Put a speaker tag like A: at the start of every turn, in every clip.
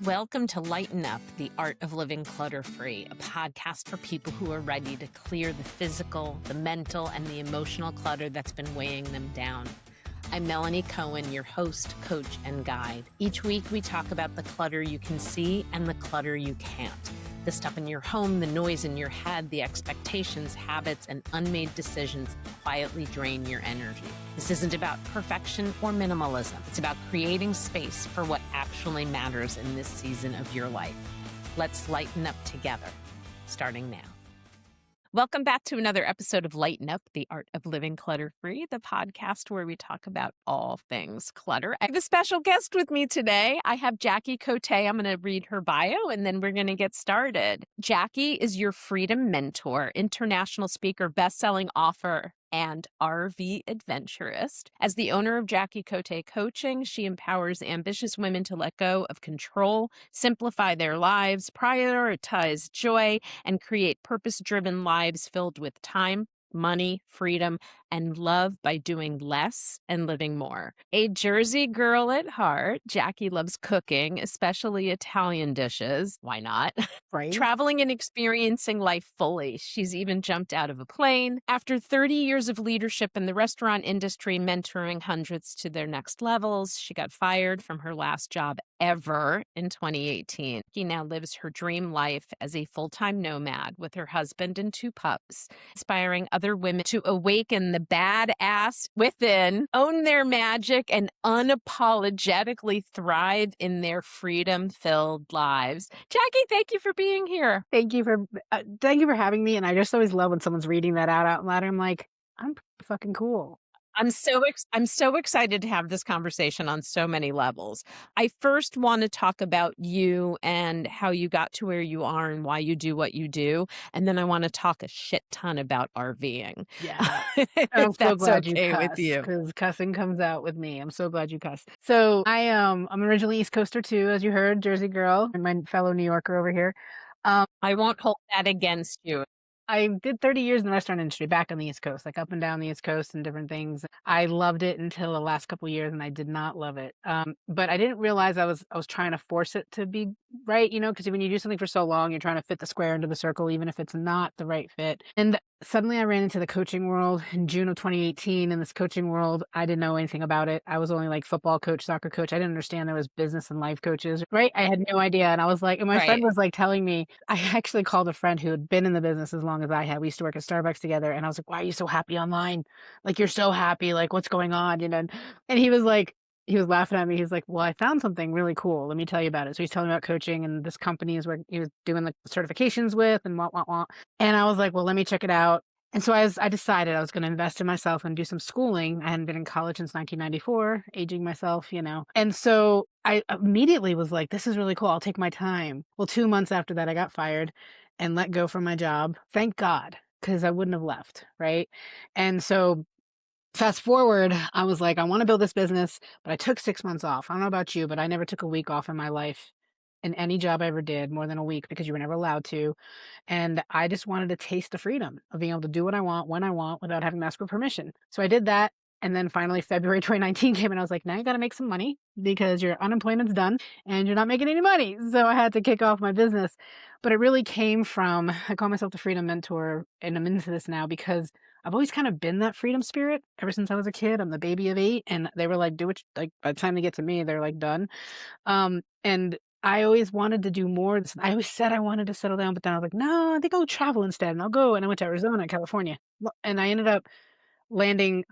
A: Welcome to Lighten Up, the Art of Living Clutter-Free, a podcast for people who are ready to clear the physical, the mental, and the emotional clutter that's been weighing them down. I'm Melanie Cohen, your host, coach, and guide. Each week, we talk about the clutter you can see and the clutter you can't. The stuff in your home, the noise in your head, the expectations, habits, and unmade decisions that quietly drain your energy. This isn't about perfection or minimalism. It's about creating space for what actually matters in this season of your life. Let's lighten up together, starting now. Welcome back to another episode of Lighten Up, the Art of Living Clutter-Free, the podcast where we talk about all things clutter. I have a special guest with me today. I have Jackie Cote. I'm going to read her bio and then we're going to get started. Jackie is your freedom mentor, international speaker, best-selling author, and RV adventurist. As the owner of Jackie Cote Coaching, she empowers ambitious women to let go of control, simplify their lives, prioritize joy, and create purpose-driven lives filled with time, money, freedom, and love by doing less and living more. A Jersey girl at heart, Jackie loves cooking, especially Italian dishes. Why not?
B: Right.
A: Traveling and experiencing life fully. She's even jumped out of a plane. After 30 years of leadership in the restaurant industry, mentoring hundreds to their next levels, she got fired from her last job ever in 2018. She now lives her dream life as a full-time nomad with her husband and 2 pups, inspiring other women to awaken the badass within, own their magic, and unapologetically thrive in their freedom-filled lives. Jackie, thank you for being here.
B: Thank you for having me. And I just always love when someone's reading that out loud. I'm like, I'm fucking cool.
A: I'm so excited to have this conversation on so many levels. I first want to talk about you and how you got to where you are and why you do what you do. And then I want to talk a shit ton about RVing.
B: Yeah.
A: If
B: I'm so
A: that's
B: glad you
A: okay with
B: cuss
A: you.
B: because cussing comes out with me. I'm so glad you cuss. So I'm originally East Coaster too, as you heard, Jersey girl, and my fellow New Yorker over here.
A: I won't hold that against you.
B: I did 30 years in the restaurant industry back on the East Coast, like up and down the East Coast and different things. I loved it until the last couple of years, and I did not love it. But I didn't realize I was trying to force it to be right, because when you do something for so long, you're trying to fit the square into the circle, even if it's not the right fit. And suddenly I ran into the coaching world in June of 2018. In this coaching world, I didn't know anything about it. I was only like football coach, soccer coach. I didn't understand there was business and life coaches, right? I had no idea. And I was like, and my friend
A: Right.
B: was like telling me, I actually called a friend who had been in the business as long as I had. We used to work at Starbucks together. And I was like, why are you so happy online? Like, you're so happy. Like, what's going on? And he was like, he was laughing at me. He's like, well, I found something really cool. Let me tell you about it. So he's telling me about coaching, and this company is where he was doing the certifications with and what. And I was like, well, let me check it out. And so I decided I was going to invest in myself and do some schooling. I hadn't been in college since 1994, aging myself. And so I immediately was like, this is really cool. I'll take my time. Well, 2 months after that, I got fired and let go from my job. Thank God, because I wouldn't have left. Right. And so fast forward, I was like, I want to build this business, but I took 6 months off. I don't know about you, but I never took a week off in my life in any job I ever did, more than a week, because you were never allowed to. And I just wanted to taste the freedom of being able to do what I want, when I want, without having to ask for permission. So I did that. And then finally, February 2019 came and I was like, now you got to make some money because your unemployment's done and you're not making any money. So I had to kick off my business. But it really came from, I call myself the freedom mentor, and I'm into this now because I've always kind of been that freedom spirit ever since I was a kid. I'm the baby of 8. And they were like, do it. Like, by the time they get to me, they're like done. And I always wanted to do more. I always said I wanted to settle down, but then I was like, no, I think I'll travel instead. And I'll go. And I went to Arizona, California. And I ended up landing,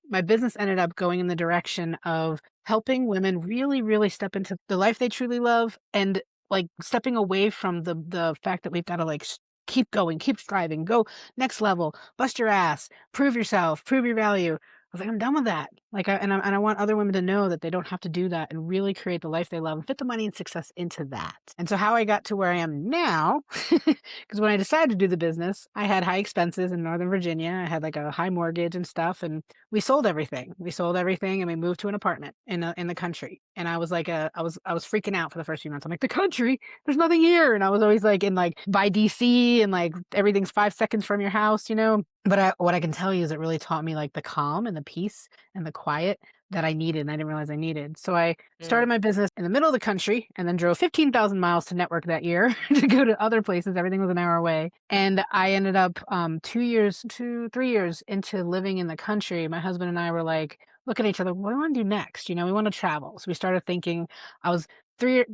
B: my business ended up going in the direction of helping women really, really step into the life they truly love, and like stepping away from the fact that we've got to like keep going, keep striving, go next level, bust your ass, prove yourself, prove your value. I was like, I'm done with that. Like, I want other women to know that they don't have to do that and really create the life they love and fit the money and success into that. And so how I got to where I am now, because when I decided to do the business, I had high expenses in Northern Virginia. I had like a high mortgage and stuff, and we sold everything. We sold everything, and we moved to an apartment in the country. And I was like, I was freaking out for the first few months. I'm like, the country, there's nothing here. And I was always like in like by DC, and like everything's 5 seconds from your house. But what I can tell you is it really taught me like the calm and the peace and the quiet that I needed and I didn't realize I needed. So I
A: Mm.
B: started my business in the middle of the country and then drove 15,000 miles to network that year to go to other places. Everything was an hour away. And I ended up 3 years into living in the country. My husband and I were like, looking at each other, what do we want to do next? We want to travel. So we started thinking, I was 1,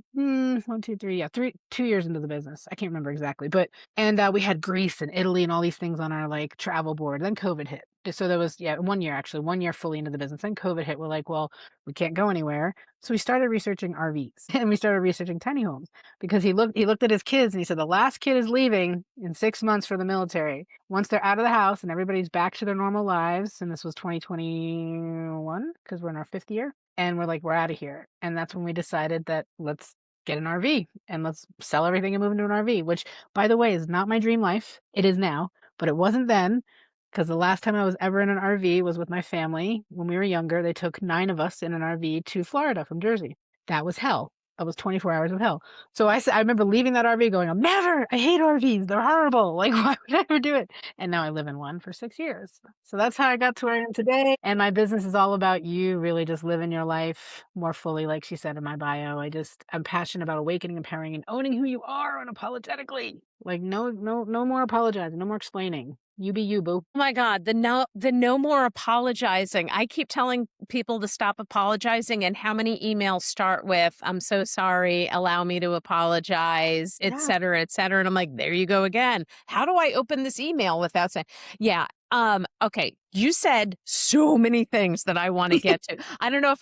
B: 2, 3, yeah, 2 years into the business. I can't remember exactly, but and we had Greece and Italy and all these things on our like travel board. Then COVID hit. So there was, yeah, 1 year actually, 1 year fully into the business. Then COVID hit. We're like, well, we can't go anywhere. So we started researching RVs and we started researching tiny homes because he looked at his kids and he said the last kid is leaving in 6 months for the military. Once they're out of the house and everybody's back to their normal lives, and this was 2021 because we're in our fifth year, and we're like, we're out of here. And that's when we decided that let's get an RV and let's sell everything and move into an RV, which, by the way, is not my dream life. It is now, but it wasn't then because the last time I was ever in an RV was with my family when we were younger. They took 9 of us in an RV to Florida from Jersey. That was hell. That was 24 hours of hell. So I remember leaving that RV going, I'm never, I hate RVs. They're horrible. Like, why would I ever do it? And now I live in one for 6 years. So that's how I got to where I am today. And my business is all about you really just living your life more fully, like she said in my bio. I'm passionate about awakening, empowering, and owning who you are unapologetically. Like, no, no, no more apologizing, no more explaining. You be you, boo.
A: Oh my God, the no more apologizing. I keep telling people to stop apologizing, and how many emails start with, I'm so sorry, allow me to apologize, et
B: Yeah.
A: cetera, et cetera. And I'm like, there you go again. How do I open this email without saying, yeah, okay, you said so many things that I want to get to. I don't know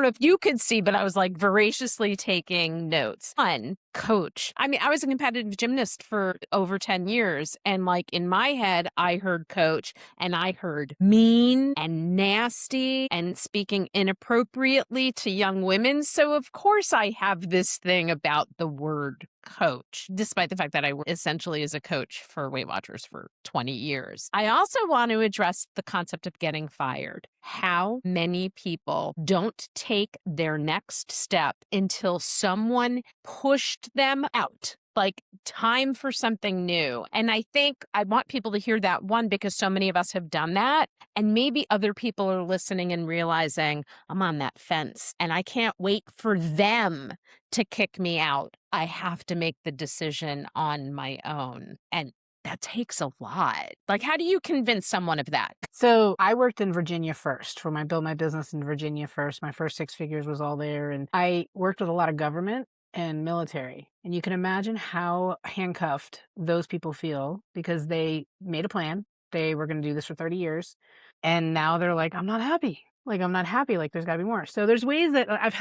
A: if you could see, but I was like voraciously taking notes. One, coach. I mean, I was a competitive gymnast for over 10 years, and like in my head, I heard coach and I heard mean and nasty and speaking inappropriately to young women. So of course I have this thing about the word coach, despite the fact that I work essentially as a coach for Weight Watchers for 20 years. I also want to address the concept of getting fired. How many people don't take their next step until someone pushed them out? Like, time for something new. And I think I want people to hear that, one, because so many of us have done that. And maybe other people are listening and realizing I'm on that fence and I can't wait for them to kick me out. I have to make the decision on my own. And that takes a lot. Like, how do you convince someone of that?
B: So I worked in Virginia first for built my business in Virginia first. My first 6 figures was all there. And I worked with a lot of government and military. And you can imagine how handcuffed those people feel because they made a plan. They were going to do this for 30 years. And now they're like, I'm not happy. Like, I'm not happy. Like, there's got to be more. So there's ways that I've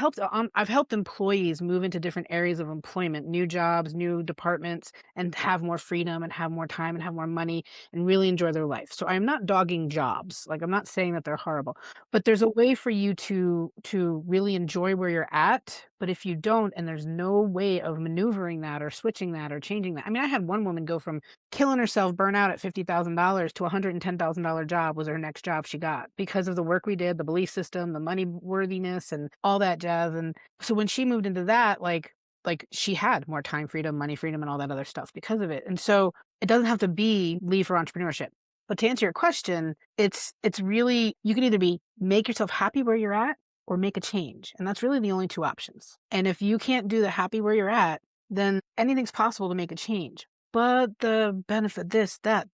B: helped employees move into different areas of employment, new jobs, new departments, and have more freedom and have more time and have more money and really enjoy their life. So I'm not dogging jobs. Like, I'm not saying that they're horrible, but there's a way for you to really enjoy where you're at. But if you don't, and there's no way of maneuvering that or switching that or changing that. I mean, I had one woman go from killing herself, burn out at $50,000 to $110,000 job was her next job she got because of the work we did, the belief system, the money worthiness, and all that jazz. And so when she moved into that, like she had more time freedom, money freedom, and all that other stuff because of it. And so it doesn't have to be leave for entrepreneurship. But to answer your question, it's really you can either be make yourself happy where you're at or make a change. And that's really the only two options. And if you can't do the happy where you're at, then anything's possible to make a change. But the benefit, this, that.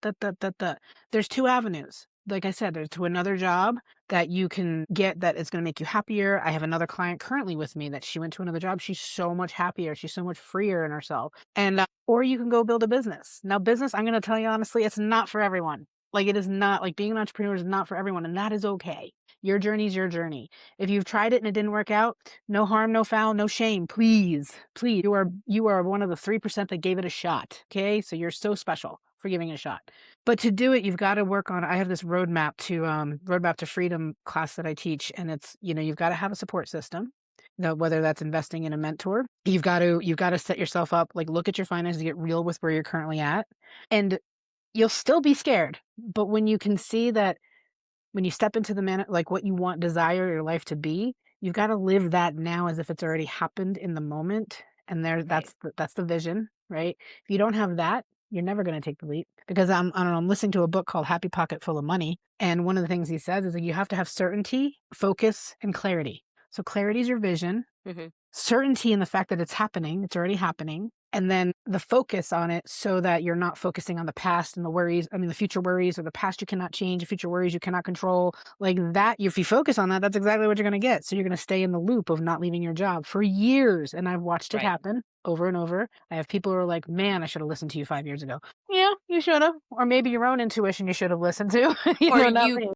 B: There's two avenues. Like I said, there's to another job that you can get that is going to make you happier. I have another client currently with me that she went to another job. She's so much happier. She's so much freer in herself. And or you can go build a business. Now, business, I'm going to tell you honestly, it's not for everyone. Like it is not like being an entrepreneur is not for everyone, and that is okay. Your journey is your journey. If you've tried it and it didn't work out, no harm, no foul, no shame. Please, please. You are one of the 3% that gave it a shot. Okay, so you're so special for giving it a shot. But to do it, you've got to work on. I have this roadmap to freedom class that I teach, and it's you've got to have a support system. Now, whether that's investing in a mentor, you've got to set yourself up. Like look at your finances, get real with where you're currently at, and you'll still be scared. But when you can see that when you step into like what you want, desire your life to be, you've got to live that now as if it's already happened in the moment. And
A: Right.
B: that's the vision, right? If you don't have that, you're never going to take the leap because I don't know, I'm listening to a book called Happy Pocket Full of Money. And one of the things he says is that you have to have certainty, focus, and clarity. So clarity is your vision,
A: Hmm.
B: certainty in the fact that it's happening, it's already happening, and then the focus on it so that you're not focusing on the past and the worries, I mean, the future worries or the past you cannot change, the future worries you cannot control. Like that, if you focus on that, that's exactly what you're going to get. So you're going to stay in the loop of not leaving your job for years. And I've watched it
A: Right.
B: happen over and over. I have people who are like, man, I should have listened to you 5 years ago. Yeah, you should have. Or maybe your own intuition you should have listened to,
A: Or
B: not
A: you
B: me.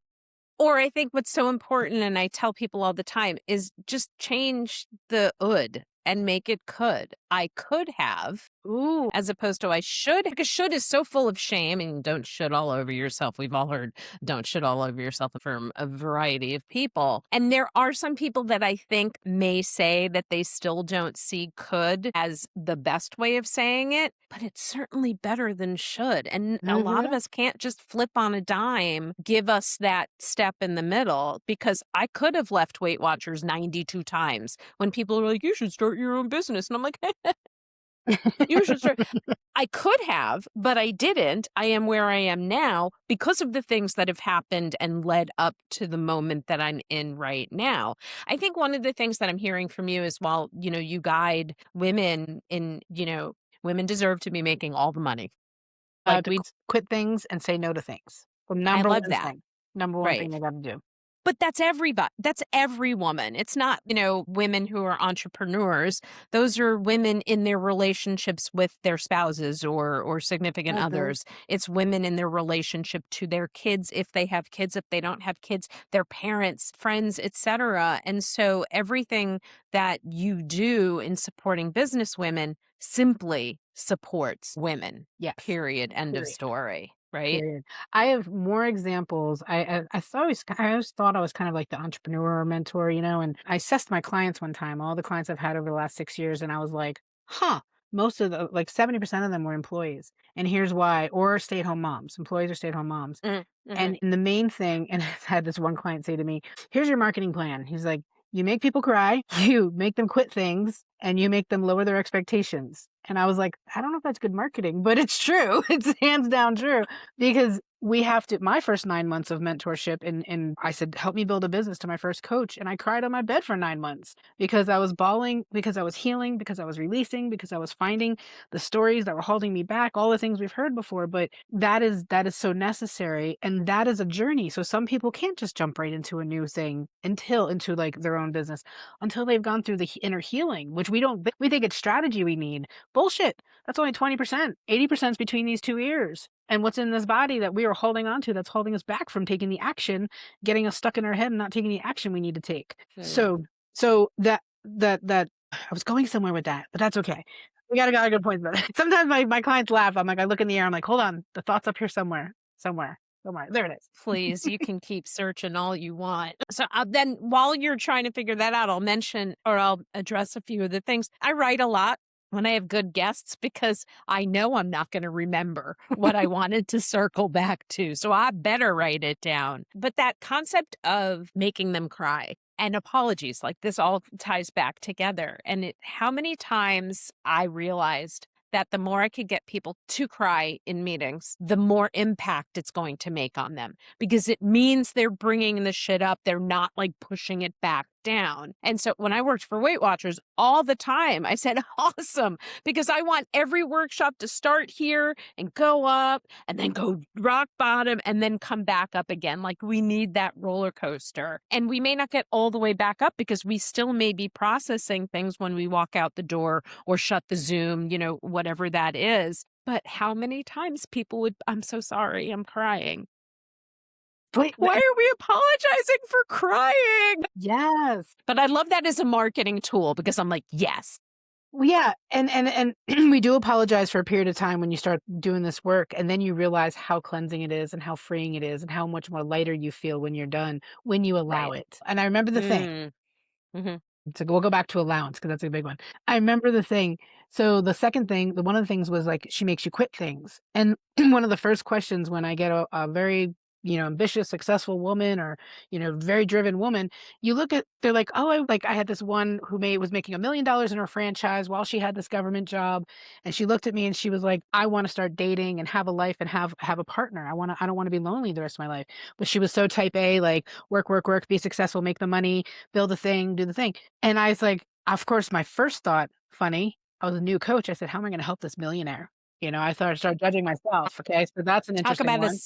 A: Or I think what's so important, and I tell people all the time, is just change the "ould" and make it "could." I could have,
B: Ooh,
A: as opposed to I should, because should is so full of shame, and don't shit all over yourself. We've all heard don't shit all over yourself from a variety of people. And there are some people that I think may say that they still don't see could as the best way of saying it, but it's certainly better than should. And a lot of
B: hmm
A: us can't just flip on a dime, give us that step in the middle, because I could have left Weight Watchers 92 times when people are like, you should start your own business. And I'm like, you should start. I could have, but I didn't. I am where I am now because of the things that have happened and led up to the moment that I'm in right now. I think one of the things that I'm hearing from you is while, you guide women in, women deserve to be making all the money. Like
B: to quit things and say no to things. The
A: I
B: number
A: love
B: one
A: that.
B: thing. Number one
A: Right.
B: thing they got to do.
A: But that's everybody. That's every woman. It's not, women who are entrepreneurs. Those are women in their relationships with their spouses or significant
B: Mhm.
A: others. It's women in their relationship to their kids if they have kids, if they don't have kids, their parents, friends, etc. And so everything that you do in supporting business women simply supports women.
B: Yes.
A: Period. End of
B: Period.
A: story. Right?
B: Period. I have more examples. I always thought I was kind of like the entrepreneur or mentor, and I assessed my clients one time, all the clients I've had over the last 6 years, and I was like, huh, most of the like 70% of them were employees. And here's why, or stay-at-home moms, employees or stay-at-home moms.
A: Mm-hmm.
B: And the main thing, and I had this one client say to me, here's your marketing plan. He's like, you make people cry, you make them quit things, and you make them lower their expectations. And I was like, I don't know if that's good marketing, but it's true. It's hands down true because we have to my first 9 months of mentorship and I said, "Help me build a business," to my first coach, and I cried on my bed for 9 months because I was bawling, because I was healing, because I was releasing, because I was finding the stories that were holding me back, all the things we've heard before, but that is so necessary, and that is a journey. So some people can't just jump right into a new thing into like their own business until they've gone through the inner healing, which we think it's strategy we need. Bullshit. That's only 20%. 80% is between these two ears. And what's in this body that we are holding on to that's holding us back from taking the action, getting us stuck in our head and not taking the action we need to take.
A: Mm.
B: So that I was going somewhere with that, but that's okay. We got a good point about it. Sometimes my clients laugh. I'm like, I look in the air, I'm like, hold on, the thought's up here somewhere. Somewhere. Somewhere. There it is.
A: Please, you can keep searching all you want. So then while you're trying to figure that out, I'll mention or I'll address a few of the things. I write a lot when I have good guests because I know I'm not going to remember what I wanted to circle back to. So I better write it down. But that concept of making them cry and apologies, like this all ties back together. And how many times I realized that the more I could get people to cry in meetings, the more impact it's going to make on them because it means they're bringing the shit up. They're not like pushing it back down. And so when I worked for Weight Watchers all the time, I said, awesome, because I want every workshop to start here and go up and then go rock bottom and then come back up again. Like we need that roller coaster. And we may not get all the way back up because we still may be processing things when we walk out the door or shut the Zoom, whatever that is. But how many times people would, I'm so sorry, I'm crying.
B: Wait,
A: Why are we apologizing for crying?
B: yes.
A: But I love that as a marketing tool because I'm like, yes.
B: Well, yeah, and we do apologize for a period of time when you start doing this work, and then you realize how cleansing it is and how freeing it is and how much more lighter you feel when you're done, when you allow
A: Right.
B: it. And I remember the thing.
A: Mm. Hmm.
B: So we'll go back to allowance because that's a big one. I remember the thing. So the second thing, one of the things was like she makes you quit things. And one of the first questions when I get a very ambitious, successful woman or, very driven woman, they're like, "Oh, I had this one who was making $1 million in her franchise while she had this government job." And she looked at me and she was like, "I want to start dating and have a life and have a partner. I don't want to be lonely the rest of my life." But she was so type A, like work, work, work, be successful, make the money, build the thing, do the thing. And I was like, of course, my first thought, funny, I was a new coach. I said, "How am I going to help this millionaire?" I started judging myself. Okay, so that's an
A: Talk
B: interesting
A: about
B: one.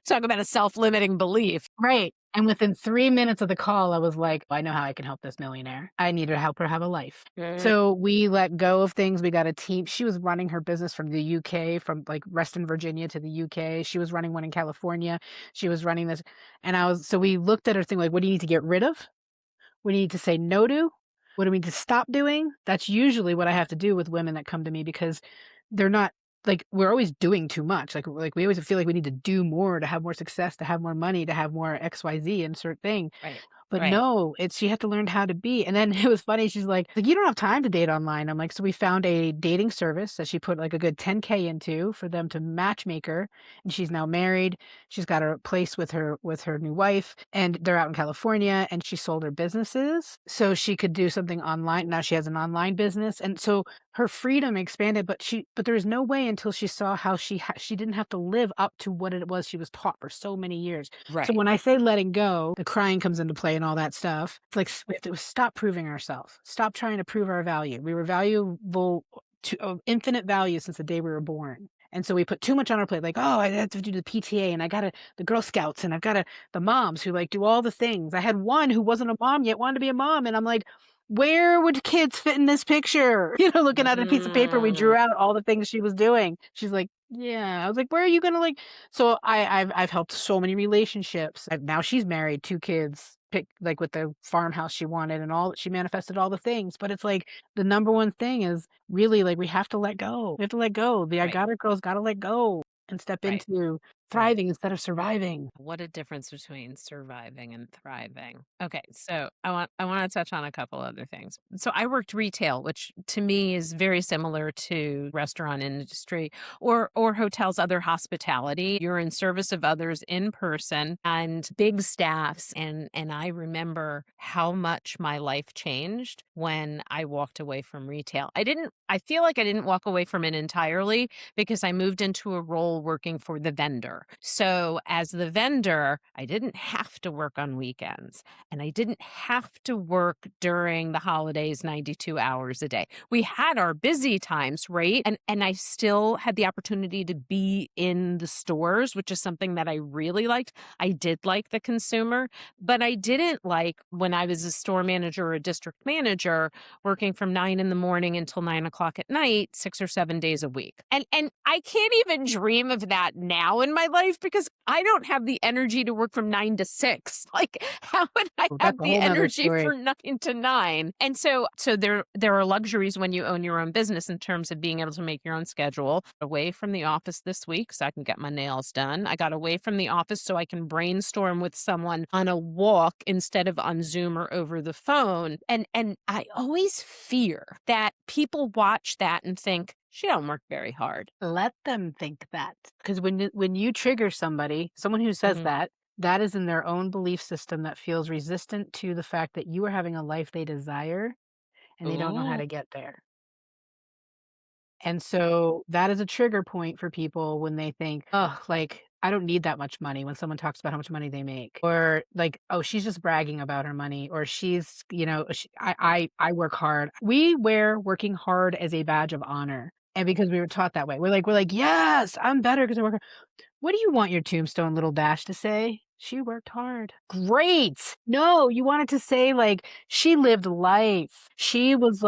A: talk about a self-limiting belief.
B: Right, and within 3 minutes of the call, I was like, "I know how I can help this millionaire. I need to help her have a life."
A: Mm,
B: So, we let go of things, we got a team. She was running her business from the UK, from, like, Reston, Virginia to the UK. She was running one in California. She was running this, and we looked at her thing like, "What do you need to get rid of? What do you need to say no to? What do we need to stop doing?" That's usually what I have to do with women that come to me because they're not like, we're always doing too much. We always feel like we need to do more to have more success, to have more money, to have more XYZ insert thing.
A: right,
B: But
A: right.
B: no, it's you have to learn how to be. And then it was funny, she's like, "You don't have time to date online." I'm like, "So we found a dating service that she put like a good 10K into for them to matchmake her, and she's now married. She's got a place with her new wife, and they're out in California, and she sold her businesses so she could do something online. Now she has an online business, and so her freedom expanded, but there was no way until she saw how she didn't have to live up to what it was she was taught for so many years. So
A: Right,
B: when I say letting go, the crying comes into play and all that stuff. It's like we have to stop proving ourselves. Stop trying to prove our value. We were valuable to infinite value since the day we were born. And so we put too much on our plate, like, oh, I have to do the PTA and I gotta the Girl Scouts and I've gotta the moms who like do all the things. I had one who wasn't a mom yet wanted to be a mom, and I'm like, where would kids fit in this picture? Looking at a piece of paper, we
A: mm,
B: drew out all the things she was doing. She's like, yeah. I was like, where are you gonna like so I've helped so many relationships. Now she's married, 2 kids, pick like with the farmhouse she wanted and all she manifested all the things. But it's like the number one thing is really like we have to let go. We have to let go. The I
A: right,
B: got it girls gotta let go and step
A: right,
B: into
A: right.
B: thriving instead of surviving.
A: What a difference between surviving and thriving. Okay, so I want to touch on a couple other things. So I worked retail, which to me is very similar to restaurant industry or hotels, other hospitality. You're in service of others in person and big staffs, and I remember how much my life changed when I walked away from retail. I feel like I didn't walk away from it entirely because I moved into a role working for the vendor. So, as the vendor, I didn't have to work on weekends and I didn't have to work during the holidays 92 hours a day. We had our busy times, right? And I still had the opportunity to be in the stores, which is something that I really liked. I did like the consumer, but I didn't like when I was a store manager or a district manager working from 9 in the morning until 9 o'clock at night, 6 or 7 days a week. And I can't even dream of that now in my life because I don't have the energy to work from 9 to 6. Like, how would I
B: Oh, that's
A: have
B: a
A: the
B: whole 'nother
A: energy
B: story.
A: for 9 to 9? And so there are luxuries when you own your own business in terms of being able to make your own schedule. Away from the office this week so I can get my nails done. I got away from the office so I can brainstorm with someone on a walk instead of on Zoom or over the phone. And I always fear that people watch that and think, she don't work very hard.
B: Let them think that, because when you trigger somebody, someone who says
A: Mhm.
B: that, that is in their own belief system that feels resistant to the fact that you are having a life they desire, and they don't know how
A: Ooh,
B: to get there. And so that is a trigger point for people when they think, "Oh, like, I don't need that much money," when someone talks about how much money they make, or like, "Oh, she's just bragging about her money," or I work hard." We wear working hard as a badge of honor, and because we were taught that way. We're like, "Yes, I'm better because I work hard." What do you want your tombstone little dash to say? She worked hard. Great. No, you want it to say like she lived life. She was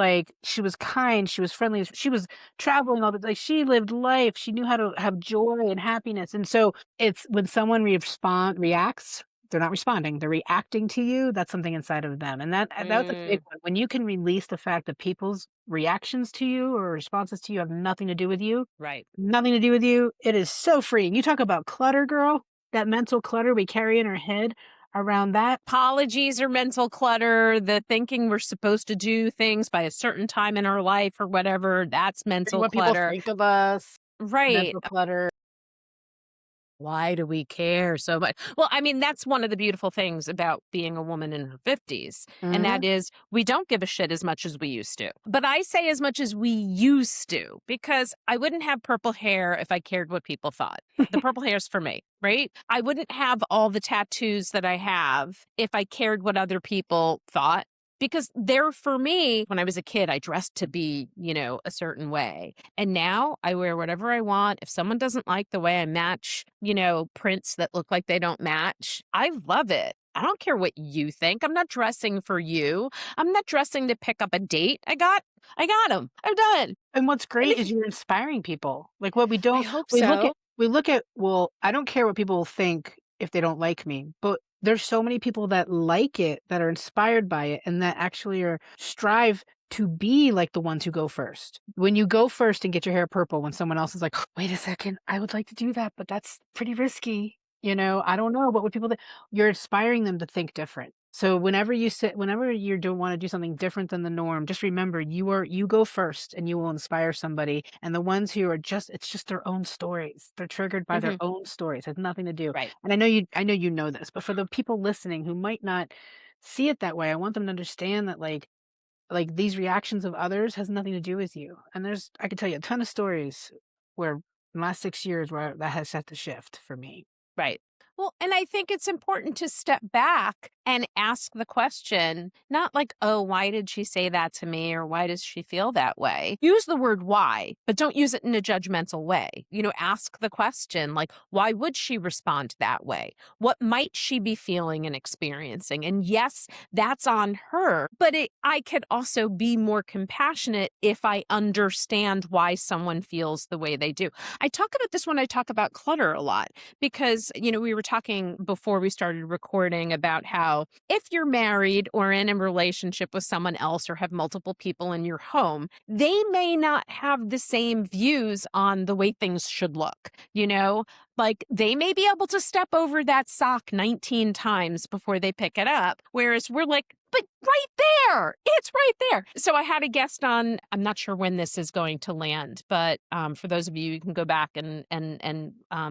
B: kind, she was friendly, she was traveling all the like she lived life. She knew how to have joy and happiness. And so it's when someone reacts, they're not responding, they're reacting to you, that's something inside of them. And that's a big
A: mm,
B: one. When you can release the fact that people's reactions to you or responses to you have nothing to do with you,
A: right.
B: nothing to do with you. It is so freeing. You talk about clutter, girl, that mental clutter we carry in our head around that.
A: Apologies or mental clutter, the thinking we're supposed to do things by a certain time in our life or whatever, that's mental
B: What people
A: clutter.
B: think of us,
A: Right.
B: mental clutter.
A: Why do we care so much? Well, I mean, that's one of the beautiful things about being a woman in her 50s, and that
B: Mhm.
A: is we don't give a shit as much as we used to. But I say as much as we used to because I wouldn't have purple hair if I cared what people thought. The purple hair's for me, right? I wouldn't have all the tattoos that I have if I cared what other people thought. Because they're for me, when I was a kid, I dressed to be, a certain way. And now I wear whatever I want. If someone doesn't like the way I match, prints that look like they don't match, I love it. I don't care what you think. I'm not dressing for you. I'm not dressing to pick up a date. I got them. I'm done.
B: And what's
A: And
B: great
A: if
B: is you're inspiring people. Like, what we
A: I
B: don't
A: hope so.
B: we look at, well, I don't care what people think if they don't like me, but there's so many people that like it, that are inspired by it, and that actually are strive to be like the ones who go first. When you go first and get your hair purple when someone else is like, "Wait a second, I would like to do that, but that's pretty risky." I don't know, what would people think? You're inspiring them to think different. So whenever you do want to do something different than the norm, just remember you go first and you will inspire somebody. And the ones who are it's just their own stories. They're triggered by their
A: Mhm.
B: own stories. It has nothing to do.
A: Right.
B: And I know you know this, but for the people listening who might not see it that way, I want them to understand that like these reactions of others has nothing to do with you. And I could tell you a ton of stories where in the last 6 years where that has set the shift for me.
A: Right. Well, and I think it's important to step back and ask the question, not like, oh, why did she say that to me? Or why does she feel that way? Use the word why, but don't use it in a judgmental way. Ask the question, like, why would she respond that way? What might she be feeling and experiencing? And yes, that's on her, but I could also be more compassionate if I understand why someone feels the way they do. I talk about this when I talk about clutter a lot because, we were talking before we started recording about how if you're married or in a relationship with someone else or have multiple people in your home, they may not have the same views on the way things should look, Like they may be able to step over that sock 19 times before they pick it up. Whereas we're like, but right there, it's right there. So I had a guest on. I'm not sure when this is going to land, but for those of you, you can go back and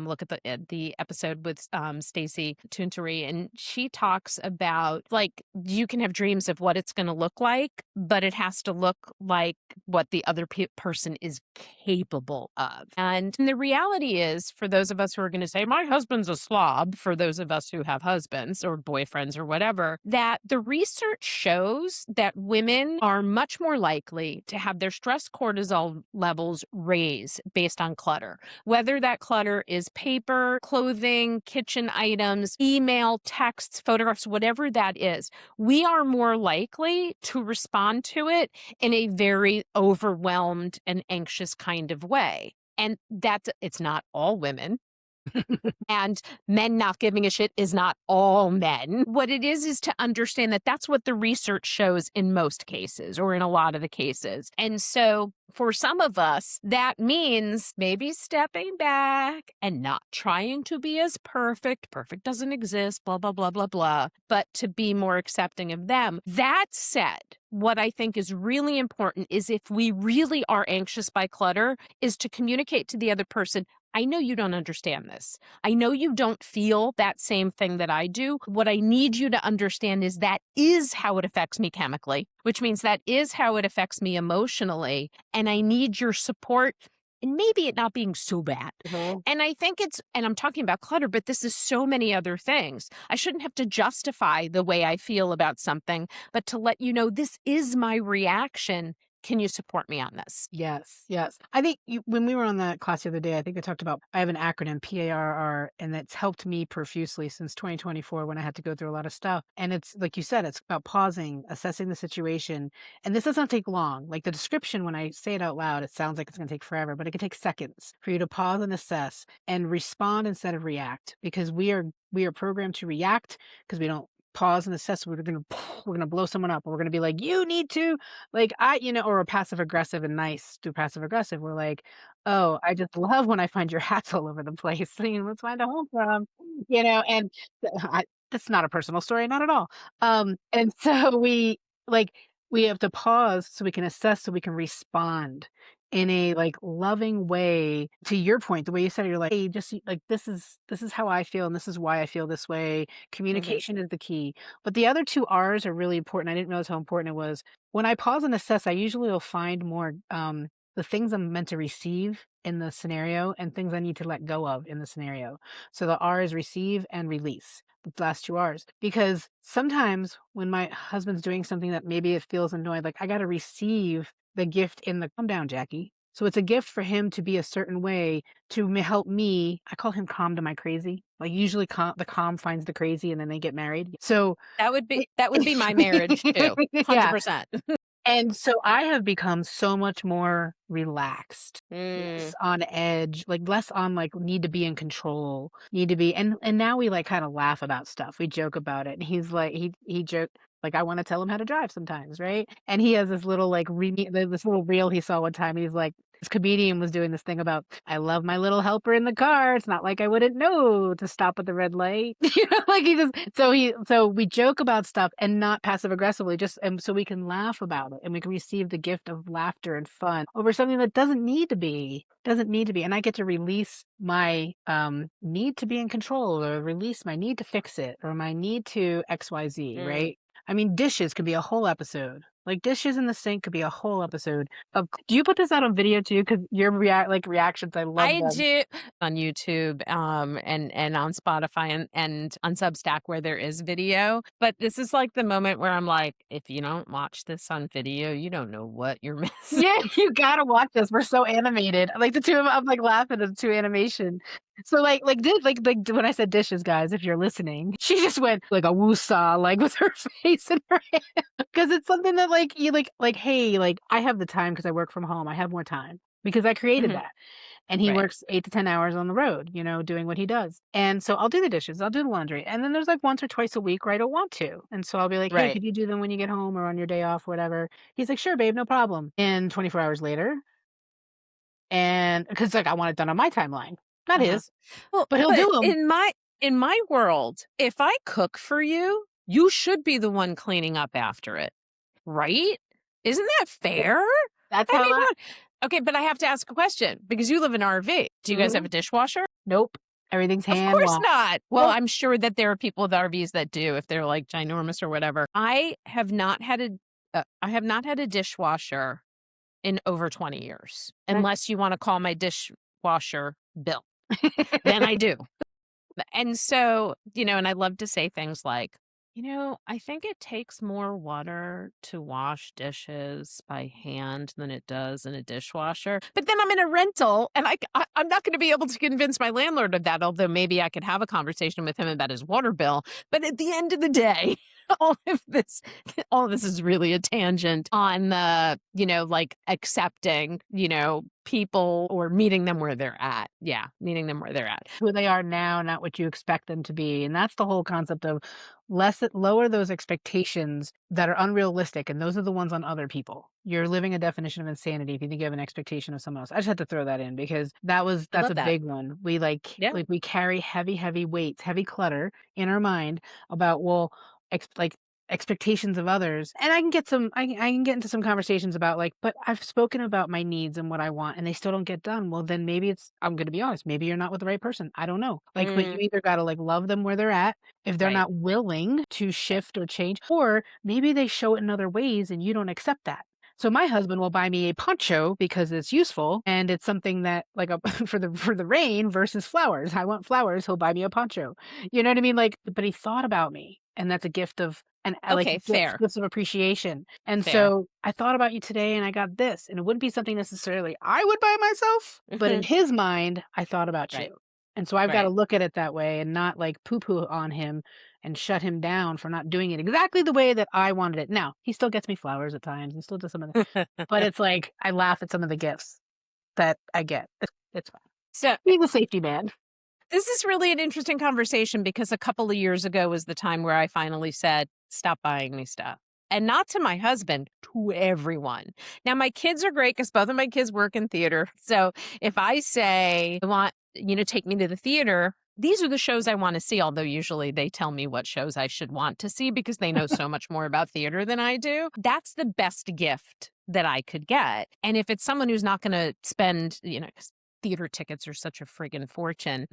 A: look at the episode with Stacey Tunturi, and she talks about like you can have dreams of what it's going to look like, but it has to look like what the other person is capable of. And the reality is, for those of us who are going to say, my husband's a slob, for those of us who have husbands or boyfriends or whatever, that the research shows that women are much more likely to have their stress cortisol levels raise based on clutter, whether that clutter is paper, clothing, kitchen items, email, texts, photographs, whatever that is. We are more likely to respond to it in a very overwhelmed and anxious kind of way. And it's not all women. And men not giving a shit is not all men. What it is to understand that that's what the research shows in most cases or in a lot of the cases. And so for some of us, that means maybe stepping back and not trying to be as perfect. Perfect doesn't exist, blah, blah, blah, blah, blah, but to be more accepting of them. That said, what I think is really important is if we really are anxious by clutter, is to communicate to the other person, I know you don't understand this. I know you don't feel that same thing that I do. What I need you to understand is that is how it affects me chemically, which means that is how it affects me emotionally. And I need your support and maybe it not being so bad.
B: Mhm.
A: And I think and I'm talking about clutter, but this is so many other things. I shouldn't have to justify the way I feel about something, but to let you know this is my reaction. Can you support me on this?
B: Yes, yes. I think when we were on that class the other day, I think I talked about I have an acronym PARR, and that's helped me profusely since 2024 when I had to go through a lot of stuff. And it's like you said, it's about pausing, assessing the situation, and this doesn't take long. Like the description, when I say it out loud, it sounds like it's going to take forever, but it can take seconds for you to pause and assess and respond instead of react, because we are programmed to react because we don't pause and assess. We're gonna blow someone up, or we're gonna be like, you need to like, or a passive aggressive and nice to passive aggressive. We're like, "Oh, I just love when I find your hats all over the place. Let's find a home from." And I that's not a personal story, not at all. And so like, we have to pause so we can assess, so we can respond. in a, like, loving way. To your point, the way you said it, you're like, "Hey, just like, this is how I feel, and this is why I feel this way."
A: Mhm.
B: Communication is the key. But the other 2 R's are really important. I didn't realize how important it was. When I pause and assess, I usually will find more, the things I'm meant to receive in the scenario and things I need to let go of in the scenario. So the R is receive and release, the last 2 R's. Because sometimes when my husband's doing something that maybe it feels annoying, like, I gotta receive the gift in the calm down, Jackie. So it's a gift for him to be a certain way to help me. I call him calm to my crazy. Like usually the calm finds the crazy and then they get married. So
A: That would be my marriage too.
B: yeah.
A: 100%.
B: And so I have become so much more relaxed, less
A: Mm.
B: on edge, like less on like need to be in control, need to be and now we like kind of laugh about stuff. We joke about it. And he's like he joked like I want to tell him how to drive sometimes, right? And he has this little like this little reel he saw one time. He's like this comedian was doing this thing about I love my little helper in the car. It's not like I wouldn't know to stop at the red light. Like he just so we joke about stuff and not passive aggressively, just and so we can laugh about it and we can receive the gift of laughter and fun over something that doesn't need to be. And I get to release my need to be in control or release my need to fix it or my need to XYZ,
A: Mm.
B: right? I mean, dishes could be a whole episode. Like dishes in the sink could be a whole episode of. Do you put this out on video too? Because your reactions, I love
A: I
B: them.
A: do on YouTube, and on Spotify and on Substack where there is video. But this is like the moment where I'm like, if you don't watch this on video, you don't know what you're missing.
B: Yeah, you gotta watch this. We're so animated. Like the 2 of 'em, I'm like laughing at the 2 animation. So when I said dishes, guys, if you're listening, she just went like a woo-saw, like with her face in her hand. Because it's something that like you hey, like I have the time because I work from home. I have more time because I created
A: Mhm.
B: that. And he
A: Right.
B: works 8 to 10 hours on the road, doing what he does. And so I'll do the dishes, I'll do the laundry. And then there's like once or twice a week where I don't want to. And so I'll be like, "Hey,
A: Right.
B: could you do them when you get home or on your day off, whatever?" He's like, "Sure, babe, no problem." And 24 hours later, and because like I want it done on my timeline, not
A: Uh-huh.
B: his,
A: Well,
B: but he'll
A: but
B: do them.
A: in my world, if I cook for you, you should be the one cleaning up after it, right? Isn't that fair?
B: That's
A: I
B: how
A: mean,
B: I.
A: come on. Okay, but I have to ask a question because you live in RV. Do you guys have
B: Mhm.
A: a dishwasher?
B: Nope. Everything's
A: Of
B: hand
A: course
B: washed.
A: not. Well,
B: Nope.
A: I'm sure that there are people with RVs that do if they're like ginormous or whatever. I have not had a dishwasher in over 20 years,
B: Nice.
A: unless you want to call my dishwasher bill. Then I do. And so, and I love to say things like, I think it takes more water to wash dishes by hand than it does in a dishwasher. But then I'm in a rental and I'm not going to be able to convince my landlord of that, although maybe I could have a conversation with him about his water bill. But at the end of the day, all of this, all of this is really a tangent on the, like accepting, people or meeting them where they're at. Yeah, meeting them where they're at.
B: Who they are now, not what you expect them to be. And that's the whole concept of lower those expectations that are unrealistic. And those are the ones on other people. You're living a definition of insanity if you think you have an expectation of someone else. I just had to throw that in because
A: I
B: that's
A: love
B: a
A: that.
B: big one. We
A: Yeah.
B: we carry heavy weights, heavy clutter in our mind about, well, like expectations of others. And I can get into some conversations about like, but I've spoken about my needs and what I want and they still don't get done. Well, then maybe I'm going to be honest, maybe you're not with the right person. I don't know. Like, but you
A: Mm,
B: either got to like love them where they're at if they're
A: right.
B: not willing to
A: Right.
B: shift or change, or maybe they show it in other ways and you don't accept that. So my husband will buy me a poncho because it's useful and it's something that like a for the rain versus flowers. I want flowers, he'll buy me a poncho. You know what I mean? Like, but he thought about me, and that's a gift of and like
A: Okay, fair.
B: gifts of appreciation. And
A: Fair.
B: so I thought about you today, and I got this, and it wouldn't be something necessarily I would buy myself, but in
A: Mhm.
B: his mind, I thought about
A: Right.
B: you. And so I've got to
A: Right.
B: look at it that way and not like poo poo on him and shut him down for not doing it exactly the way that I wanted it. Now, he still gets me flowers at times and still does some of the, but it's like I laugh at some of the gifts that I get. It's fine.
A: So
B: He's a safety man.
A: this is really an interesting conversation because a couple of years ago was the time where I finally said, stop buying me stuff. And not to my husband, to everyone. Now, my kids are great because both of my kids work in theater. So if I say, I want, take me to the theater, these are the shows I wanna see, although usually they tell me what shows I should want to see because they know so much more about theater than I do. That's the best gift that I could get, and if it's someone who's not gonna spend, 'cause theater tickets are such a friggin' fortune,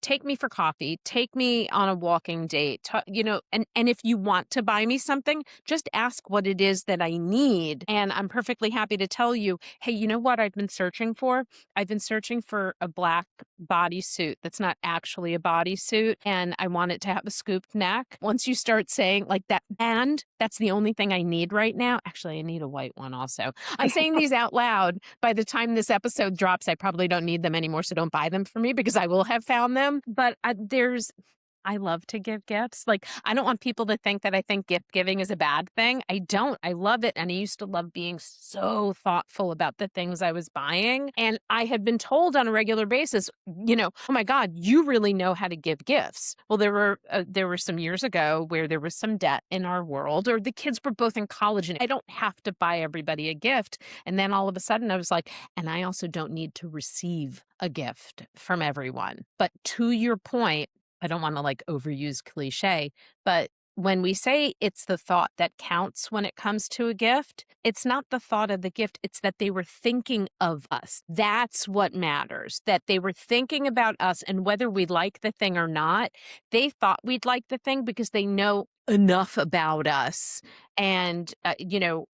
A: take me for coffee, take me on a walking date, and if you want to buy me something, just ask what it is that I need, and I'm perfectly happy to tell you, "Hey, you know what I've been searching for? I've been searching for a black bodysuit that's not actually a bodysuit, and I want it to have a scooped neck." Once you start saying like that, and that's the only thing I need right now. Actually, I need a white one also. I'm saying these out loud. By the time this episode drops, I probably don't need them anymore, so don't buy them for me because I will have found them. But I love to give gifts. Like, I don't want people to think that I think gift giving is a bad thing. I don't. I love it. And I used to love being so thoughtful about the things I was buying. And I had been told on a regular basis, oh my God, you really know how to give gifts. Well, there were some years ago where there was some debt in our world, or the kids were both in college, and I don't have to buy everybody a gift. And then all of a sudden I was like, and I also don't need to receive a gift from everyone. But to your point, I don't want to like overuse cliche, but when we say it's the thought that counts when it comes to a gift, it's not the thought of the gift. It's that they were thinking of us. That's what matters, that they were thinking about us, and whether we like the thing or not, they thought we'd like the thing because they know enough about us. And,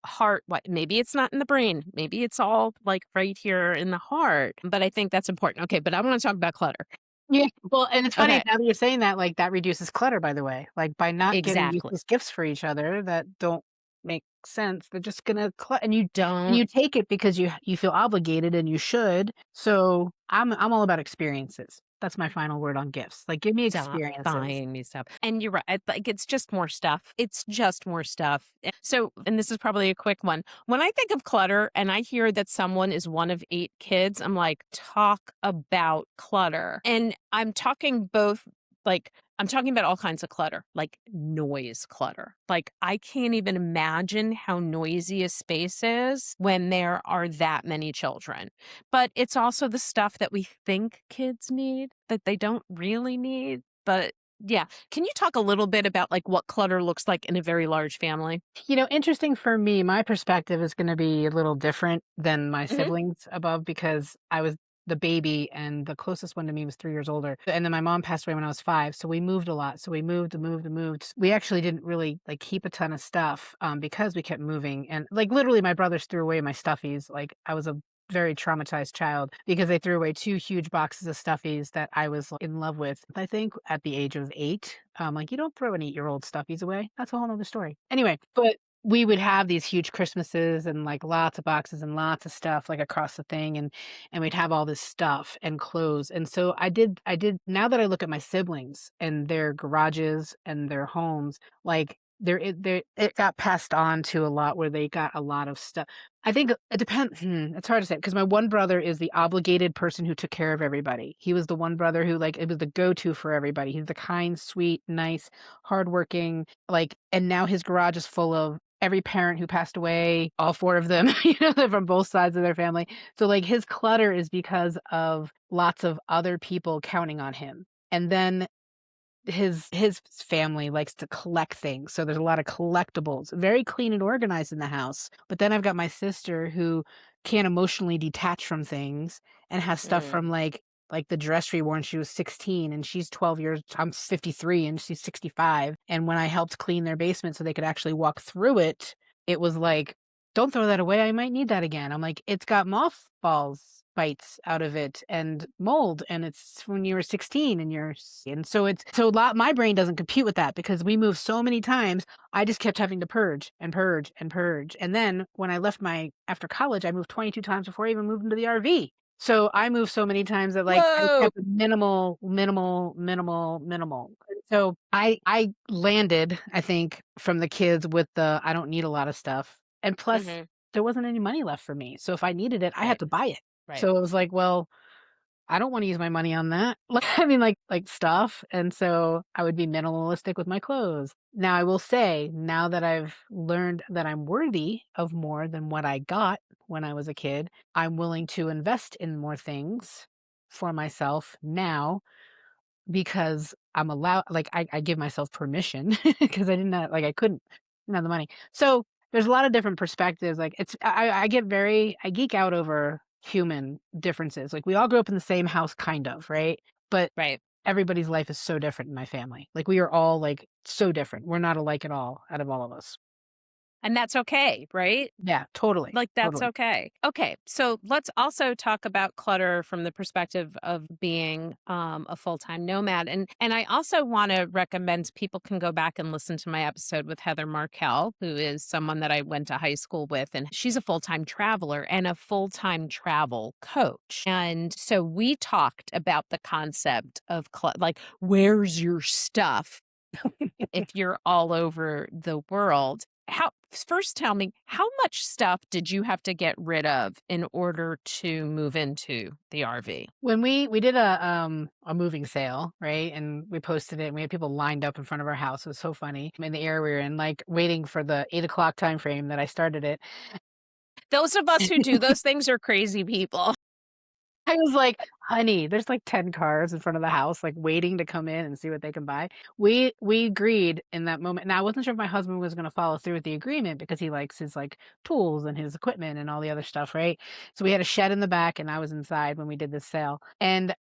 A: heart, what, maybe it's not in the brain. Maybe it's all like right here in the heart. But I think that's important. Okay. But I want to talk about clutter.
B: Yeah, well, and it's funny
A: Okay.
B: now that you're saying that, like, that reduces clutter, by the way. Like, by not getting
A: Exactly.
B: useless gifts for each other that don't make sense, they're just gonna and
A: Don't
B: you take it because you feel obligated and you should. So, I'm all about experiences. That's my final word on gifts. Like, give me
A: stop
B: experiences.
A: buying me stuff. And you're right. Like, it's just more stuff. It's just more stuff. So, and this is probably a quick one. When I think of clutter and I hear that someone is one of 8 kids, I'm like, talk about clutter. And I'm talking about all kinds of clutter, like noise clutter. Like, I can't even imagine how noisy a space is when there are that many children. But it's also the stuff that we think kids need that they don't really need. But yeah, can you talk a little bit about like what clutter looks like in a very large family?
B: Interesting for me, my perspective is gonna be a little different than my
A: Hmm.
B: siblings above because I was the baby and the closest one to me was 3 years older. And then my mom passed away when I was 5, so we moved a lot. So we moved and moved and moved. We actually didn't really, like, keep a ton of stuff, because we kept moving, and, like, literally, my brothers threw away my stuffies. Like, I was a very traumatized child because they threw away 2 huge boxes of stuffies that I was in love with, I think, at the age of 8. Like, you don't throw an 8-year-old stuffies away. That's a whole 'nother story. Anyway, but we would have these huge Christmases and, like, lots of boxes and lots of stuff, like, across the thing, and we'd have all this stuff and clothes, and so I did now that I look at my siblings and their garages and their homes, like, it got passed on to a lot where they got a lot of stuff. I think it depends. It's hard to say because my one brother is the obligated person who took care of everybody. He was the one brother who, like, it was the go-to for everybody. He's the kind, sweet, nice, hardworking, like, and now his garage is full of every parent who passed away, all 4 of them, they're from both sides of their family. So, like, his clutter is because of lots of other people counting on him. And then his family likes to collect things, so there's a lot of collectibles, very clean and organized in the house. But then I've got my sister who can't emotionally detach from things and has stuff
A: Mm.
B: from, like, the dress she wore when she was 16, and she's 12 years I'm 53, and she's 65, and when I helped clean their basement so they could actually walk through it, it was like, "Don't throw that away, I might need that again." I'm like, "It's got mothballs bites out of it and mold, and it's when you were 16 and and so it's so a lot my brain doesn't compute with that because we moved so many times, I just kept having to purge and purge and purge. And then when I left my after college, I moved 22 times before I even moved into the RV. So I moved so many times that, like, I
A: Whoa.
B: kept minimal, minimal, minimal, minimal. So I landed, I think, from the kids with the I don't need a lot of stuff. And plus,
A: Hmm.
B: there wasn't any money left for me. So if I needed it, I had
A: Right.
B: to buy it.
A: Right.
B: So it was like, well, I don't wanna use my money on that. Like, I mean, like, stuff, and so I would be minimalistic with my clothes. Now, I will say, now that I've learned that I'm worthy of more than what I got when I was a kid, I'm willing to invest in more things for myself now because I'm allowed, like, I give myself permission because I didn't have, like, didn't have the money. So, there's a lot of different perspectives, like, I get very I geek out over human differences, like, we all grew up in the same house kind of, right? But
A: Right.
B: everybody's life is so different in my family. Like, we are all, like, so different. We're not alike at all out of all of us.
A: And that's okay, right?
B: Yeah, totally,
A: Like, that's
B: totally.
A: okay. Okay, so let's also talk about clutter from the perspective of being a full-time nomad. And I also want to recommend people can go back and listen to my episode with Heather Markel, who is someone that I went to high school with, and she's a full-time traveler and a full-time travel coach. And so we talked about the concept of like, where's your stuff if you're all over the world. How first tell me, how much stuff did you have to get rid of in order to move into the RV?
B: When we did a moving sale, right? And we posted it and we had people lined up in front of our house. It was so funny. In the area we were in, like waiting for the 8 o'clock time frame that I started it.
A: Those of us who do those things are crazy people.
B: I was like, "Honey, there's like 10 cars in front of the house, like waiting to come in and see what they can buy." We agreed in that moment. Now I wasn't sure if my husband was gonna follow through with the agreement because he likes his like tools and his equipment and all the other stuff, right? So we had a shed in the back and I was inside when we did this sale. And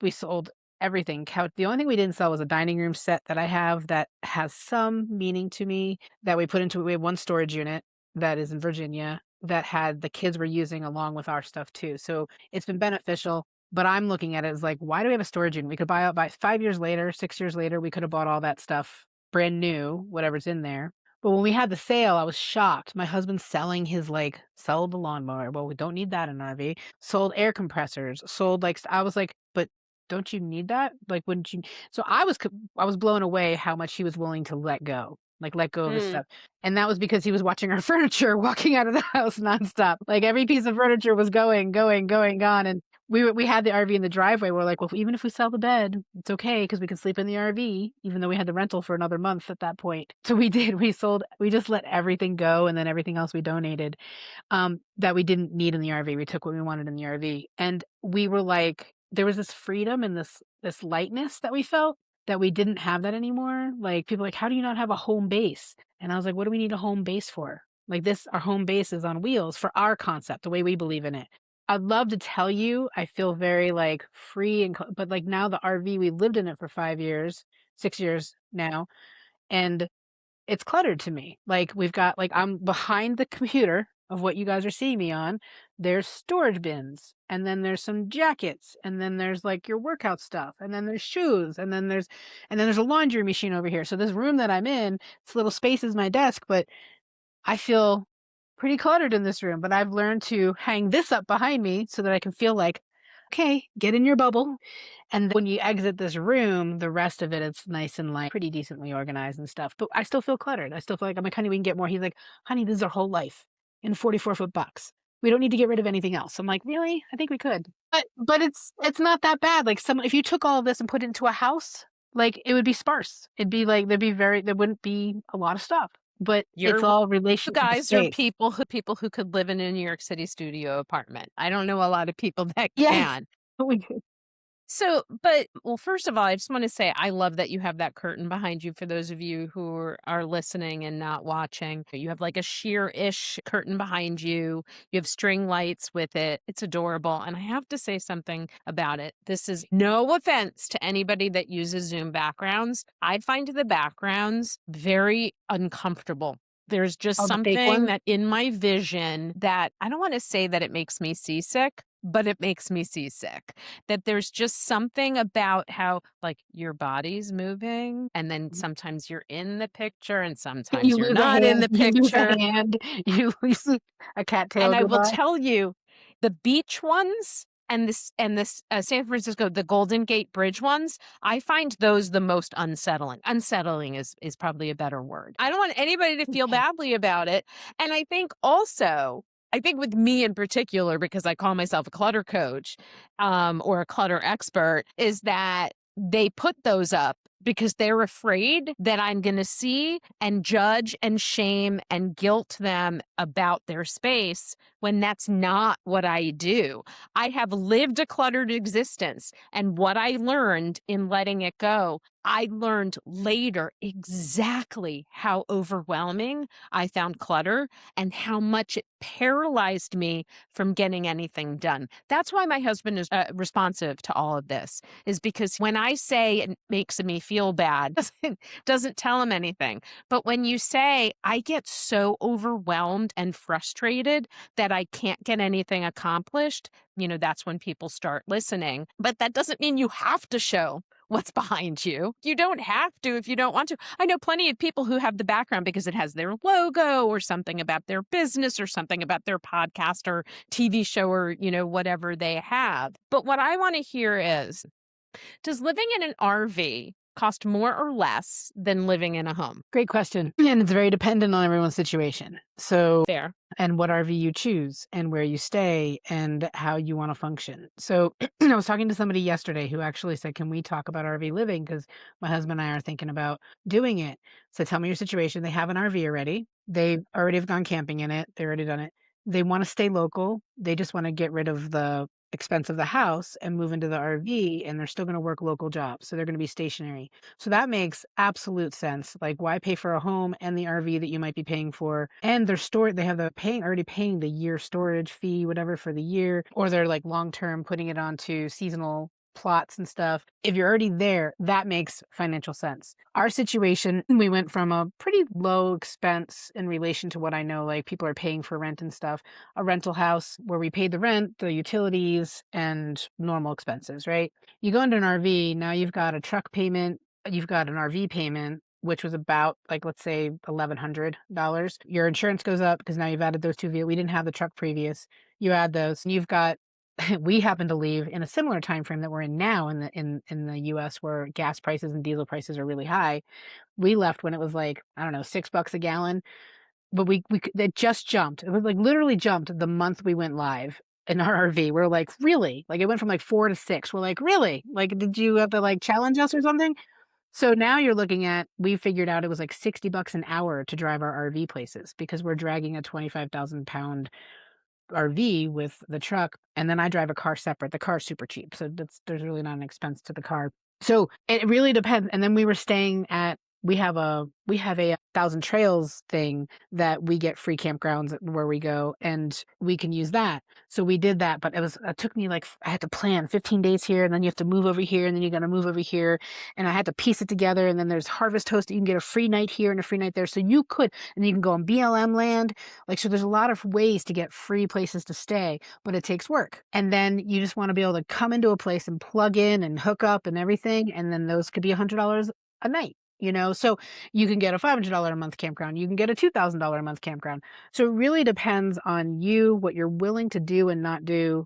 B: we sold everything. Couch The only thing we didn't sell was a dining room set that I have that has some meaning to me that we have one storage unit that is in Virginia that had the kids were using along with our stuff too. So it's been beneficial, but I'm looking at it as like, why do we have a storage unit? We could buy out by 5 years later, 6 years later, we could have bought all that stuff brand new, whatever's in there. But when we had the sale, I was shocked. My husband's selling his like sold the lawnmower. Well, we don't need that in an RV. Sold air compressors. Sold like I was like, but don't you need that? Like, wouldn't you? So I was blown away how much he was willing to let go of his
A: Mm.
B: stuff. And that was because he was watching our furniture walking out of the house nonstop. Like, every piece of furniture was going, going, going, gone, and we had the RV in the driveway. We're like, "Well, even if we sell the bed, it's okay because we can sleep in the RV," even though we had the rental for another month at that point. So we did, we just let everything go, and then everything else we donated, that we didn't need in the RV. We took what we wanted in the RV, and we were like there was this freedom and this lightness that we felt that we didn't have that anymore. Like, people are like, "How do you not have a home base?" And I was like, "What do we need a home base for?" Like, this our home base is on wheels for our concept, the way we believe in it. I'd love to tell you I feel very, like, free but, like, now the RV, we lived in it for 5 years, 6 years now, and it's cluttered to me. Like, we've got like, I'm behind the computer of what you guys are seeing me on, there's storage bins, and then there's some jackets, and then there's, like, your workout stuff, and then there's shoes, and then there's a laundry machine over here. So this room that I'm in, this little space is my desk, but I feel pretty cluttered in this room, but I've learned to hang this up behind me so that I can feel like, "Okay, get in your bubble." And when you exit this room, the rest of it, it's nice and light, pretty decently organized and stuff. But I still feel cluttered. I still feel like I'm like, "Honey, we can get more." He's like, "Honey, this is our whole life in a 44-foot box. We don't need to get rid of anything else." I'm like, "Really? I think we could." But it's not that bad. Like, some if you took all of this and put it into a house, like, it would be sparse. It'd be like there wouldn't be a lot of stuff. But it's
A: You're
B: all
A: You
B: relation to the
A: guys are
B: space.
A: people who could live in a New York City studio apartment. I don't know a lot of people that
B: Yeah.
A: can.
B: We could.
A: So, but well, first of all, I just want to say I love that you have that curtain behind you for those of you who are listening and not watching. You have like a sheer-ish curtain behind you. You have string lights with it. It's adorable. And I have to say something about it. This is no offense to anybody that uses Zoom backgrounds. I find the backgrounds very uncomfortable. There's just
B: All the fake
A: something
B: ones.
A: that in my vision that I don't want to say that it makes me seasick, but it makes me seasick. That there's just something about how, like, your body's moving, and then sometimes you're in the picture, and sometimes
B: You
A: you're
B: lose a
A: not in
B: hand,
A: the picture.
B: you lose a cattail
A: And I
B: go
A: will
B: by.
A: tell you, the beach ones and this San Francisco, the Golden Gate Bridge ones, I find those the most unsettling. Unsettling is probably a better word. I don't want anybody to feel badly about it. And I think also, I think with me in particular, because I call myself a clutter coach, or a clutter expert, is that they put those up because they're afraid that I'm going to see and judge and shame and guilt them about their space when that's not what I do. I have lived a cluttered existence. And what I learned in letting it go, I learned later exactly how overwhelming I found clutter and how much it paralyzed me from getting anything done. That's why my husband is responsive to all of this, is because when I say it makes me feel bad, doesn't tell him anything. But when you say, I get so overwhelmed and frustrated that I can't get anything accomplished, that's when people start listening. But that doesn't mean you have to show what's behind you. You don't have to if you don't want to. I know plenty of people who have the background because it has their logo or something about their business or something about their podcast or TV show or, whatever they have. But what I want to hear is, does living in an RV cost more or less than living in a home?
B: Great question. And it's very dependent on everyone's situation. So,
A: Fair.
B: and what RV you choose and where you stay and how you want to function. So, I was talking to somebody yesterday who actually said, can we talk about RV living? Because my husband and I are thinking about doing it. So, tell me your situation. They have an RV already. They already have gone camping in it. They already done it. They want to stay local. They just want to get rid of the expense of the house and move into the RV, and they're still going to work local jobs. So, they're going to be stationary. So that makes absolute sense. Like, why pay for a home and the RV that you might be paying for? And they're stored, they have the already paying the year storage fee, whatever, for the year, or they're like long term putting it onto seasonal plots and stuff. If you're already there, that makes financial sense. Our situation, we went from a pretty low expense in relation to what I know, like people are paying for rent and stuff, a rental house where we paid the rent, the utilities, and normal expenses, right? You go into an RV, now you've got a truck payment, you've got an RV payment, which was about, like, let's say $1,100. Your insurance goes up because now you've added those two vehicles. We didn't have the truck previous. You add those, and you've got. We happen to leave in a similar time frame that we're in now in the U.S., where gas prices and diesel prices are really high. We left when it was like, I don't know, $6 a gallon, but it just jumped. It was like literally jumped the month we went live in our RV. We're like, really? Like, it went from like 4 to 6. We're like, really? Like, did you have to like challenge us or something? So now you're looking at, we figured out it was like $60 an hour to drive our RV places because we're dragging a 25,000 pound RV with the truck, and then I drive a car separate. The car's super cheap, so there's really not an expense to the car. So it really depends. And then we were staying at, we have a Thousand Trails thing that we get free campgrounds where we go, and we can use that. So we did that, but it took me like, I had to plan 15 days here, and then you have to move over here, and then you got to move over here, and I had to piece it together. And then there's Harvest Host, you can get a free night here and a free night there. So you could, and you can go on BLM land. Like, so there's a lot of ways to get free places to stay, but it takes work. And then you just want to be able to come into a place and plug in and hook up and everything. And then those could be $100 a night. So you can get a $500 a month campground. You can get a $2,000 a month campground. So it really depends on you, what you're willing to do and not do,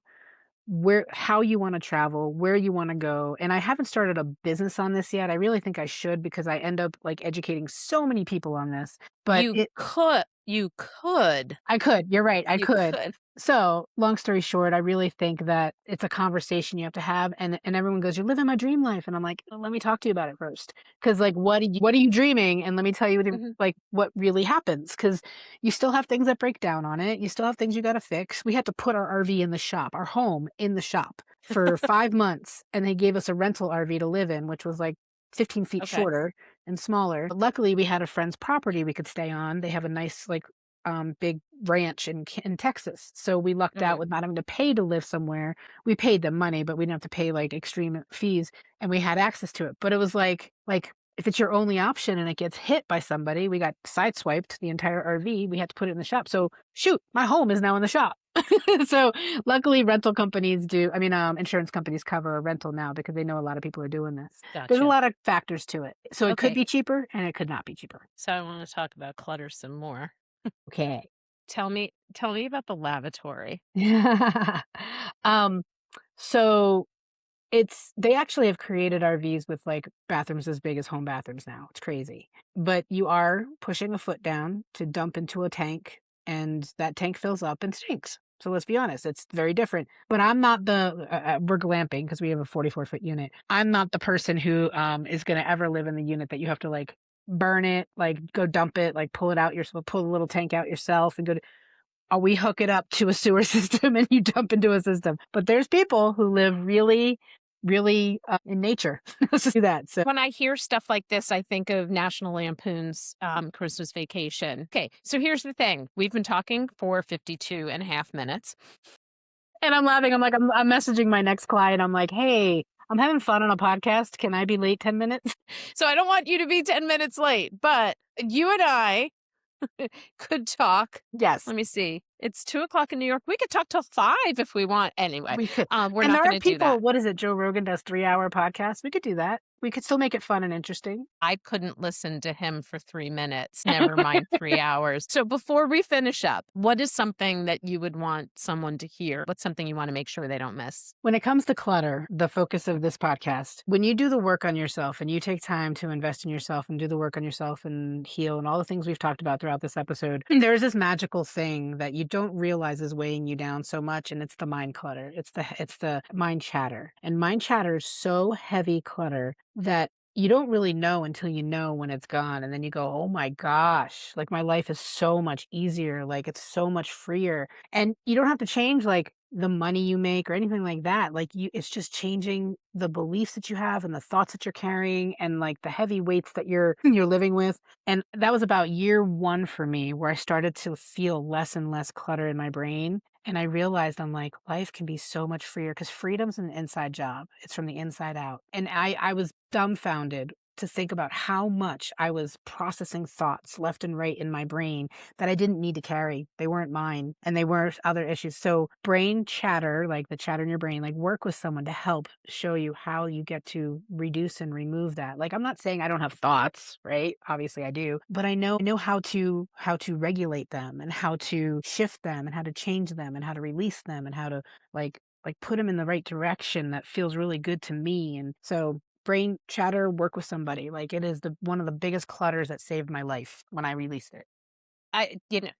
B: how you want to travel, where you want to go. And I haven't started a business on this yet. I really think I should, because I end up like educating so many people on this. But
A: You could. You could.
B: I could. You're right. I
A: You
B: could.
A: could.
B: So, long story short, I really think that it's a conversation you have to have, and everyone goes, "You're living my dream life," and I'm like, "Well, let me talk to you about it first, because like, what are you dreaming? And let me tell you
A: Mhm.
B: what really happens, because you still have things that break down on it. You still have things you got to fix. We had to put our RV in the shop, our home in the shop for 5 months, and they gave us a rental RV to live in, which was like 15 feet
A: Okay.
B: shorter and smaller. But luckily, we had a friend's property we could stay on. They have a nice like big ranch in Texas. So we lucked out
A: Mm.
B: with not having to pay to live somewhere. We paid them money, but we didn't have to pay like extreme fees, and we had access to it. But it was like if it's your only option and it gets hit by somebody, we got sideswiped the entire RV. We had to put it in the shop. So shoot, my home is now in the shop. So luckily rental companies do, I mean, insurance companies cover a rental now because they know a lot of people are doing this. There's a
A: Gotcha.
B: lot of factors to it. So it could
A: Okay.
B: be cheaper and it could not be cheaper.
A: So I want to talk about clutter some more.
B: Okay.
A: Tell me about the lavatory.
B: Um, so they actually have created RVs with like bathrooms as big as home bathrooms now. It's crazy. But you are pushing a foot down to dump into a tank, and that tank fills up and stinks. So let's be honest, it's very different. But I'm not we're glamping because we have a 44-foot unit. I'm not the person who is going to ever live in the unit that you have to like burn it, like go dump it, like pull it out yourself, pull the little tank out yourself and go to, we hook it up to a sewer system and you dump into a system. But there's people who live really, really in nature. Let's just do that. So
A: when I hear stuff like this, I think of National Lampoon's Christmas Vacation. Okay, so here's the thing. We've been talking for 52 and a half minutes.
B: and I'm laughing. I'm like, I'm messaging my next client. I'm like, hey, I'm having fun on a podcast. Can I be late 10 minutes?
A: So I don't want you to be 10 minutes late, but you and I could talk.
B: Yes.
A: Let me see. It's 2:00 in New York. We could talk till 5 if we want. Anyway,
B: We could.
A: we're
B: And
A: not
B: there
A: going
B: are
A: to do
B: people,
A: that.
B: what is it? Joe Rogan does 3-hour podcasts. We could do that. We could still make it fun and interesting.
A: I couldn't listen to him for 3 minutes, never mind 3 hours. So before we finish up, what is something that you would want someone to hear? What's something you want to make sure they don't miss?
B: When it comes to clutter, the focus of this podcast, when you do the work on yourself and you take time to invest in yourself and do the work on yourself and heal and all the things we've talked about throughout this episode, there's this magical thing that you don't realize is weighing you down so much, and it's the mind clutter. It's the mind chatter. And mind chatter is so heavy clutter that you don't really know until you know when it's gone. And then you go, oh my gosh, like my life is so much easier. Like it's so much freer. And you don't have to change like the money you make or anything like that. Like it's just changing the beliefs that you have and the thoughts that you're carrying and like the heavy weights that you're living with. And that was about year 1 for me where I started to feel less and less clutter in my brain. And I realized I'm like, life can be so much freer because freedom's an inside job. It's from the inside out. And I was dumbfounded to think about how much I was processing thoughts left and right in my brain that I didn't need to carry. They weren't mine and they weren't other issues. So brain chatter, like the chatter in your brain, like work with someone to help show you how you get to reduce and remove that. Like I'm not saying I don't have thoughts, right? Obviously I do, but I know how to regulate them and how to shift them and how to change them and how to release them and how to like put them in the right direction that feels really good to me. And so brain chatter, work with somebody. Like it is one of the biggest clutters that saved my life when I released it.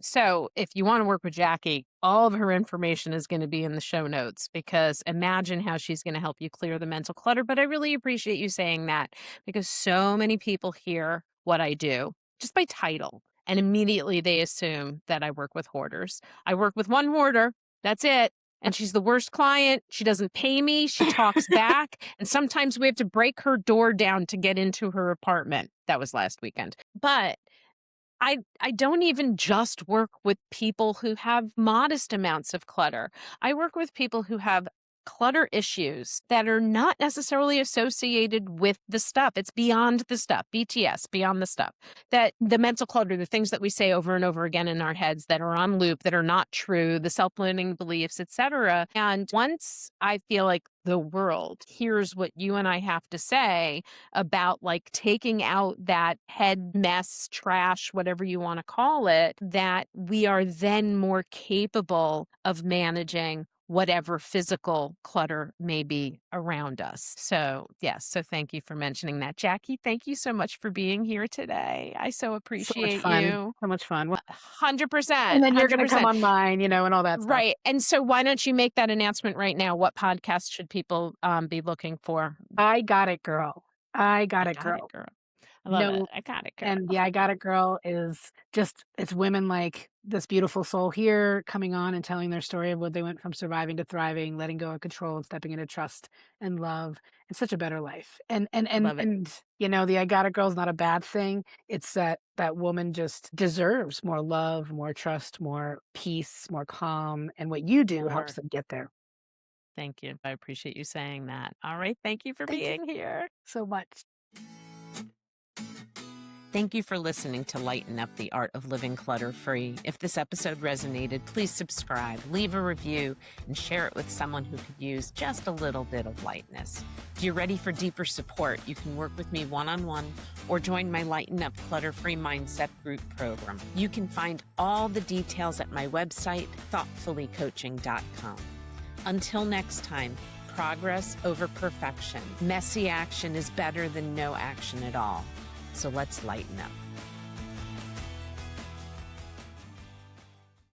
A: So if you want to work with Jackie, all of her information is going to be in the show notes because imagine how she's going to help you clear the mental clutter. But I really appreciate you saying that because so many people hear what I do just by title and immediately they assume that I work with hoarders. I work with one hoarder. That's it. And she's the worst client. She doesn't pay me. She talks back. And sometimes we have to break her door down to get into her apartment. That was last weekend. But I don't even just work with people who have modest amounts of clutter. I work with people who have clutter issues that are not necessarily associated with the stuff. It's beyond the stuff, BTS, beyond the stuff. That the mental clutter, the things that we say over and over again in our heads that are on loop, that are not true, the self-limiting beliefs, etc. And once I feel like the world hears what you and I have to say about like taking out that head mess, trash, whatever you want to call it, that we are then more capable of managing whatever physical clutter may be around us. So, yes. So thank you for mentioning that. Jackie, thank you so much for being here today. I so
B: So much
A: appreciate
B: fun.
A: you.
B: So much fun.
A: 100%.
B: And then you're going to come
A: 100%.
B: on mine, and all that stuff.
A: Right. And so why don't you make that announcement right now? What podcast should people be looking for?
B: I got it, girl. I got it, girl.
A: I love
B: No,
A: it. I got it, girl.
B: and the I Got It Girl is just, it's women like this beautiful soul here coming on and telling their story of what they went from surviving to thriving, letting go of control and stepping into trust and love and such a better life.
A: Love it.
B: And the I Got It Girl is not a bad thing. It's that woman just deserves more love, more trust, more peace, more calm, and what you do helps them get there.
A: Thank you. I appreciate you saying that. All right. Thank you for being here
B: so much.
A: Thank you for listening to Lighten Up the Art of Living Clutter-Free. If this episode resonated, please subscribe, leave a review, and share it with someone who could use just a little bit of lightness. If you're ready for deeper support, you can work with me one-on-one or join my Lighten Up Clutter-Free Mindset Group program. You can find all the details at my website, thoughtfullycoaching.com. Until next time, progress over perfection. Messy action is better than no action at all. So let's lighten up.